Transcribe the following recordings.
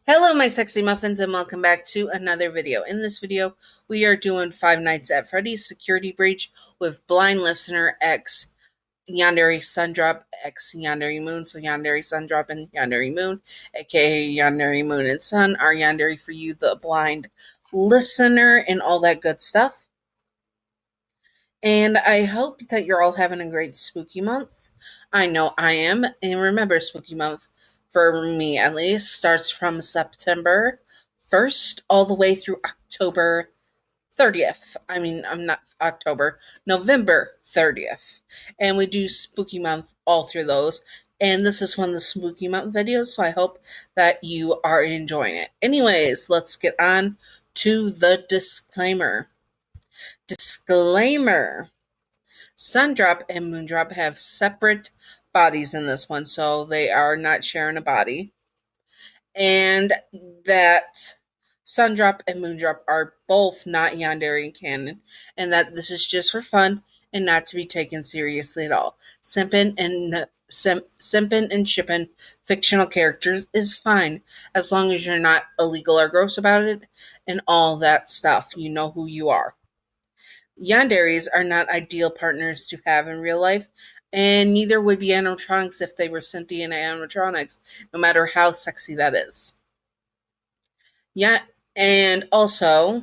Hello, my sexy muffins, and welcome back to another video. In this video, we are doing Five Nights at Freddy's Security Breach with Blind Listener X Yandere Sundrop X Yandere Moon. So Yandere Sundrop and Yandere Moon, aka Yandere Moon and Sun, are Yandere for you, the blind listener, and all that good stuff. And I hope that you're all having a great spooky month. I know I am. And remember, spooky month, for me at least, starts from September 1st all the way through October 30th. I'm not October, November 30th. And we do spooky month all through those. And this is one of the spooky month videos, so I hope that you are enjoying it. Anyways, let's get on to the disclaimer. Disclaimer. Sundrop and Moondrop have separate bodies in this one, so they are not sharing a body. And that Sundrop and Moondrop are both not Yandere canon, and that this is just for fun and not to be taken seriously at all. Simping and shipping fictional characters is fine, as long as you're not illegal or gross about it and all that stuff. You know who you are. Yanderes are not ideal partners to have in real life, and neither would be animatronics if they were sentient animatronics, no matter how sexy that is. Yeah, and also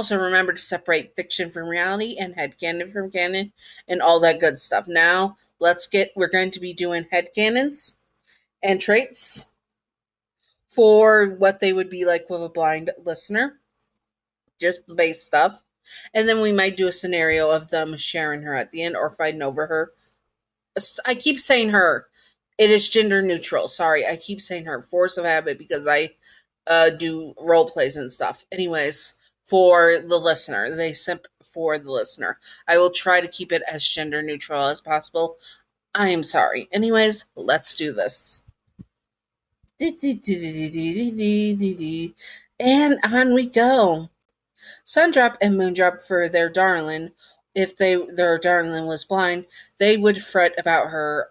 remember to separate fiction from reality and headcanon from canon and all that good stuff. Now, we're going to be doing headcanons and traits for what they would be like with a blind listener, just the base stuff. And then we might do a scenario of them sharing her at the end or fighting over her. I keep saying her. It is gender neutral. Sorry, I keep saying her. Force of habit because I do role plays and stuff. Anyways, for the listener, they simp for the listener. I will try to keep it as gender neutral as possible. I am sorry. Anyways, let's do this. And on we go. Sundrop and Moondrop for their darling. If their darling was blind, they would fret about her.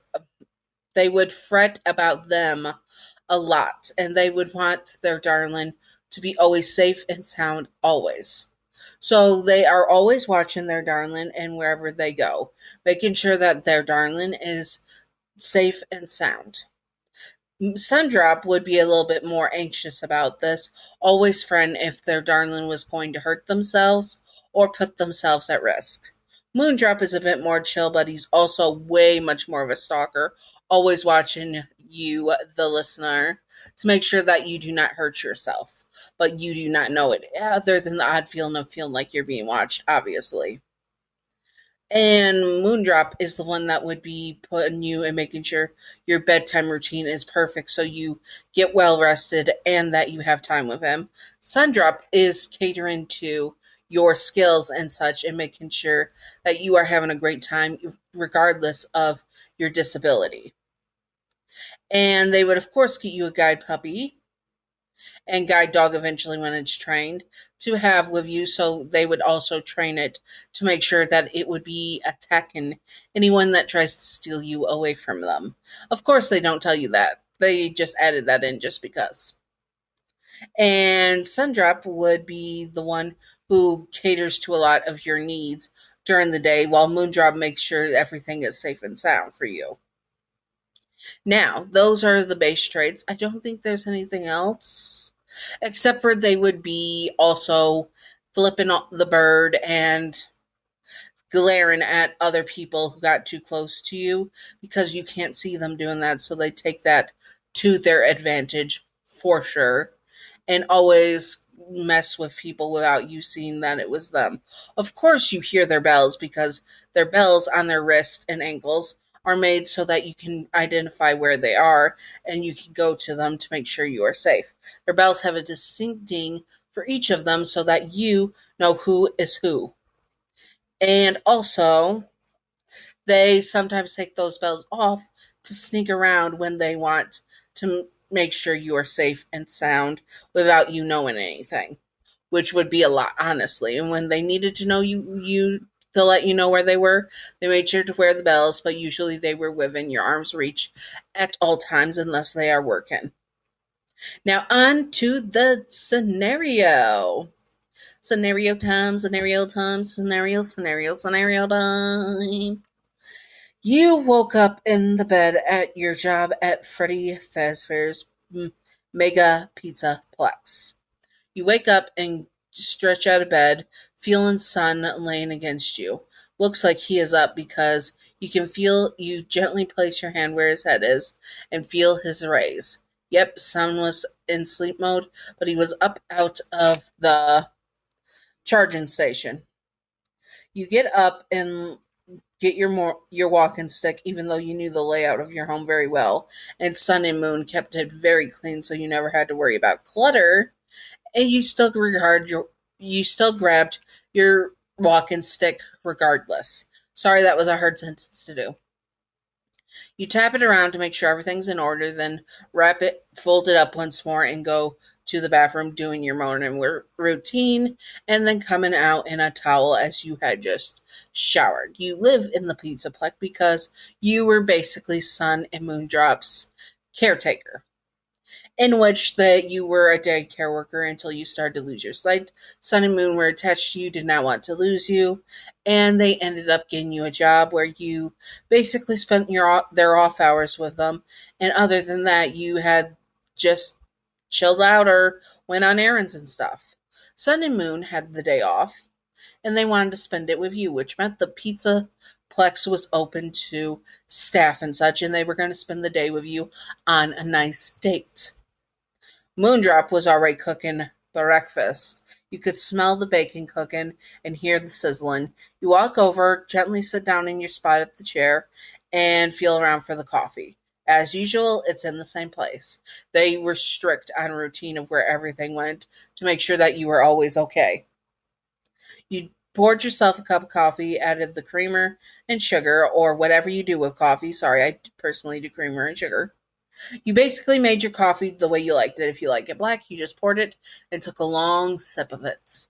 They would fret about them a lot, and they would want their darling to be always safe and sound always. So they are always watching their darling and wherever they go, making sure that their darling is safe and sound. Sundrop would be a little bit more anxious about this, always friend if their darling was going to hurt themselves or put themselves at risk. Moondrop is a bit more chill, but he's also way much more of a stalker, always watching you, the listener, to make sure that you do not hurt yourself. But you do not know it, other than the odd feeling of feeling like you're being watched, obviously. And Moondrop is the one that would be putting you and making sure your bedtime routine is perfect so you get well rested and that you have time with him. Sundrop is catering to your skills and such and making sure that you are having a great time regardless of your disability. And they would, of course, get you a guide puppy and guide dog eventually when it's trained to have with you, so they would also train it to make sure that it would be attacking anyone that tries to steal you away from them. Of course, they don't tell you that. They just added that in just because. And Sundrop would be the one who caters to a lot of your needs during the day, while Moondrop makes sure everything is safe and sound for you. Now, those are the base traits. I don't think there's anything else. Except for they would be also flipping the bird and glaring at other people who got too close to you because you can't see them doing that. So they take that to their advantage for sure. And always mess with people without you seeing that it was them. Of course, you hear their bells because their bells on their wrists and ankles are made so that you can identify where they are and you can go to them to make sure you are safe. Their bells have a distinct ding for each of them so that you know who is who. And also, they sometimes take those bells off to sneak around when they want to make sure you are safe and sound without you knowing anything, which would be a lot, honestly. And when they needed to know you to let you know where they were, they made sure to wear the bells, but usually they were within your arm's reach at all times unless they are working. Now on to the scenario. Scenario time, scenario time. You woke up in the bed at your job at Freddy Fazbear's Mega Pizza Plex. You wake up and stretch out of bed, feeling sun laying against you. Looks like he is up because you gently place your hand where his head is and feel his rays. Yep, Sun was in sleep mode, but he was up out of the charging station. You get up and get your walking stick, even though you knew the layout of your home very well, and Sun and Moon kept it very clean, so you never had to worry about clutter. And you still grabbed your walking stick regardless. Sorry, that was a hard sentence to do. You tap it around to make sure everything's in order, then fold it up once more, and go to the bathroom doing your morning routine, and then coming out in a towel as you had just showered. You live in the pizza plex because you were basically Sun and Moondrop's caretaker, in which that you were a daycare worker until you started to lose your sight. Sun and Moon were attached to you, did not want to lose you, and they ended up getting you a job where you basically spent their off hours with them. And other than that, you had just chilled out or went on errands and stuff. Sun and Moon had the day off, and they wanted to spend it with you, which meant the pizza plex was open to staff and such, and they were going to spend the day with you on a nice date. Moondrop was already cooking breakfast. You could smell the bacon cooking and hear the sizzling. You walk over, gently sit down in your spot at the chair, and feel around for the coffee. As usual, it's in the same place. They were strict on a routine of where everything went to make sure that you were always okay. You poured yourself a cup of coffee, added the creamer and sugar, or whatever you do with coffee. Sorry, I personally do creamer and sugar. You basically made your coffee the way you liked it. If you like it black, you just poured it and took a long sip of it.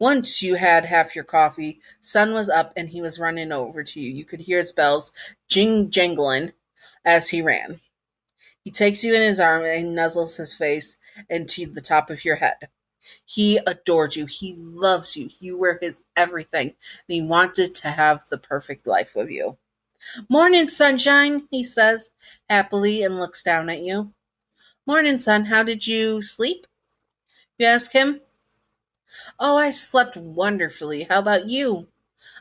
Once you had half your coffee, Sun was up and he was running over to you. You could hear his bells jingling as he ran. He takes you in his arm and nuzzles his face into the top of your head. He adored you. He loves you. You were his everything, and he wanted to have the perfect life with you. Morning, sunshine, he says happily and looks down at you. Morning, Sun. How did you sleep? You ask him. Oh, I slept wonderfully. How about you?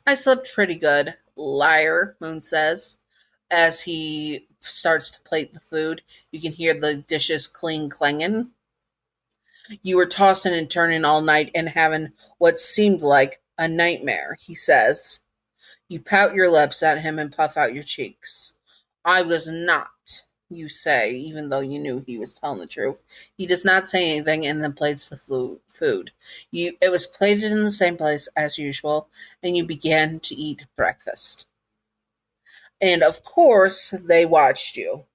I slept pretty good. Liar, Moon says. As he starts to plate the food, you can hear the dishes clanging. You were tossing and turning all night and having what seemed like a nightmare, he says. You pout your lips at him and puff out your cheeks. I was not, you say, even though you knew he was telling the truth. He does not say anything and then plates the food. It was plated in the same place as usual, and you began to eat breakfast. And of course, they watched you.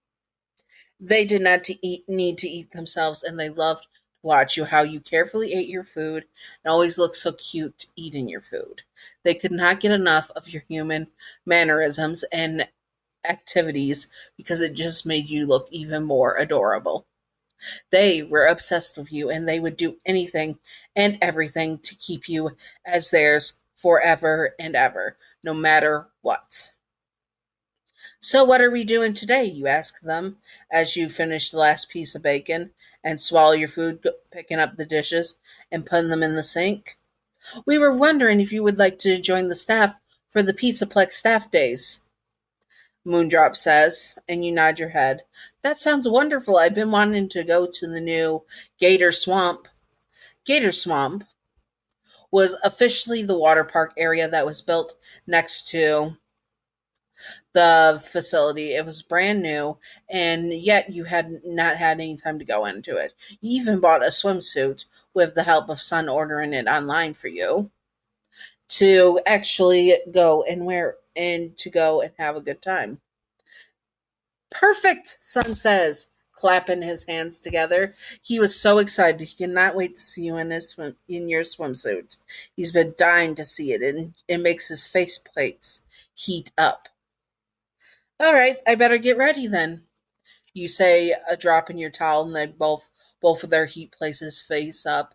They did not need to eat themselves, and they loved to watch you, how you carefully ate your food and always looked so cute eating your food. They could not get enough of your human mannerisms and activities because it just made you look even more adorable. They were obsessed with you, and they would do anything and everything to keep you as theirs forever and ever, no matter what. So, what are we doing today? You ask them as you finish the last piece of bacon and swallow your food, picking up the dishes and putting them in the sink. We were wondering if you would like to join the staff for the Pizzaplex staff days, Moondrop says, and you nod your head. That sounds wonderful. I've been wanting to go to the new Gator Swamp. Gator Swamp was officially the water park area that was built next to the facility. It was brand new, and yet you had not had any time to go into it. You even bought a swimsuit with the help of Sun ordering it online for you to actually go and wear and to go and have a good time. Perfect, Sun says, clapping his hands together. He was so excited. He cannot wait to see you in your swimsuit. He's been dying to see it, and it makes his face plates heat up. All right, I better get ready then. You say a drop in your towel, and then both of their heat places face up.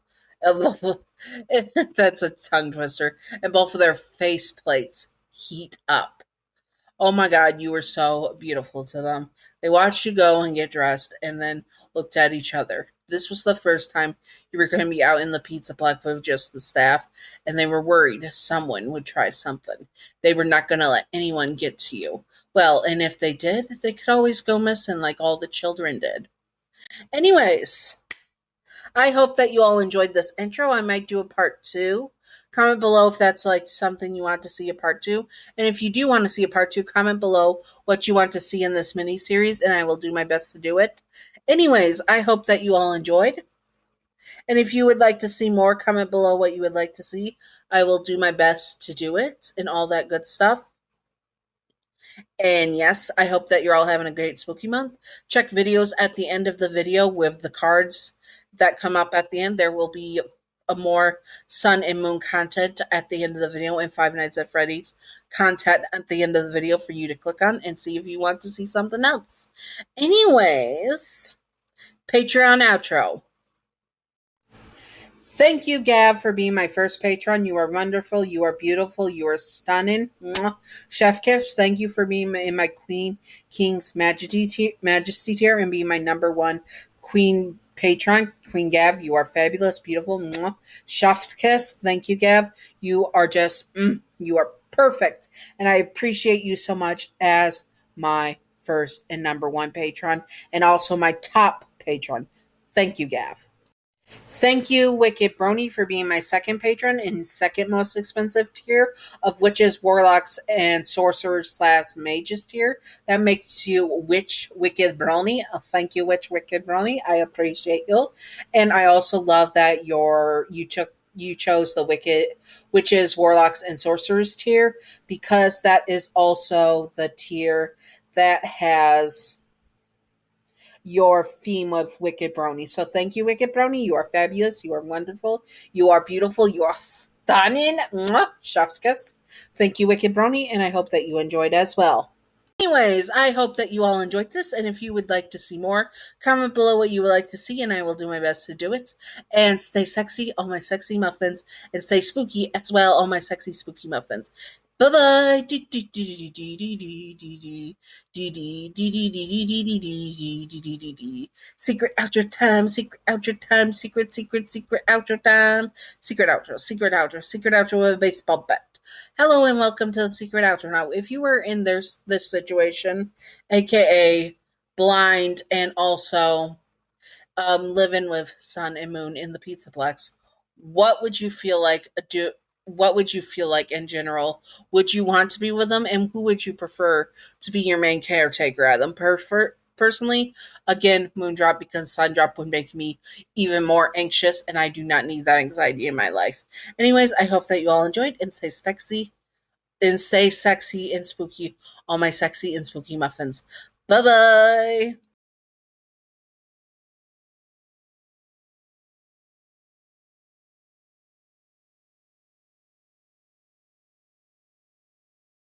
That's a tongue twister. And both of their face plates heat up. Oh my God, you were so beautiful to them. They watched you go and get dressed and then looked at each other. This was the first time you were going to be out in the pizza block with just the staff, and they were worried someone would try something. They were not going to let anyone get to you. Well, and if they did, they could always go missing like all the children did. Anyways, I hope that you all enjoyed this intro. I might do a part two. Comment below if that's like something you want to see a part two. And if you do want to see a part two, comment below what you want to see in this mini series, and I will do my best to do it. Anyways, I hope that you all enjoyed. And if you would like to see more, comment below what you would like to see. I will do my best to do it and all that good stuff. And yes, I hope that you're all having a great spooky month. Check videos at the end of the video with the cards that come up at the end. There will be a more Sun and Moon content at the end of the video and Five Nights at Freddy's content at the end of the video for you to click on and see if you want to see something else. Anyways, Patreon outro. Thank you, Gav, for being my first patron. You are wonderful. You are beautiful. You are stunning. Mwah. Chef Kiffs, thank you for being in my Queen King's Majesty tier and being my number one Queen patron. Queen Gav, you are fabulous, beautiful. Mwah. Chef Kiss, thank you, Gav. You are just, you are perfect. And I appreciate you so much as my first and number one patron and also my top patron. Thank you, Gav. Thank you, Wicked Brony, for being my second patron and second most expensive tier of Witches, Warlocks, and Sorcerers / Mages tier. That makes you Witch Wicked Brony. Thank you, Witch Wicked Brony. I appreciate you. And I also love that you chose the Wicked Witches, Warlocks, and Sorcerers tier because that is also the tier that has your theme of Wicked Brony. So thank you, Wicked Brony. You are fabulous. You are wonderful. You are beautiful. You are stunning. Mwah. Chef's kiss. Thank you, Wicked Brony, and I hope that you enjoyed as well. Anyways, I hope that you all enjoyed this, and if you would like to see more, comment below what you would like to see, and I will do my best to do it. And stay sexy, all my sexy muffins, and stay spooky as well, all my sexy spooky muffins. Bye-bye. Secret outro time, secret outro time, secret outro time, secret outro with a baseball bat. Hello and welcome to the secret outro. Now, if you were in this situation, aka blind and also living with Sun and Moon in the Pizzaplex, what would you feel like what would you feel like in general? Would you want to be with them, and who would you prefer to be your main caretaker at them? Personally, again, Moondrop, because Sundrop would make me even more anxious, and I do not need that anxiety in my life. Anyways, I hope that you all enjoyed, and stay sexy and spooky, all my sexy and spooky muffins. Bye-bye!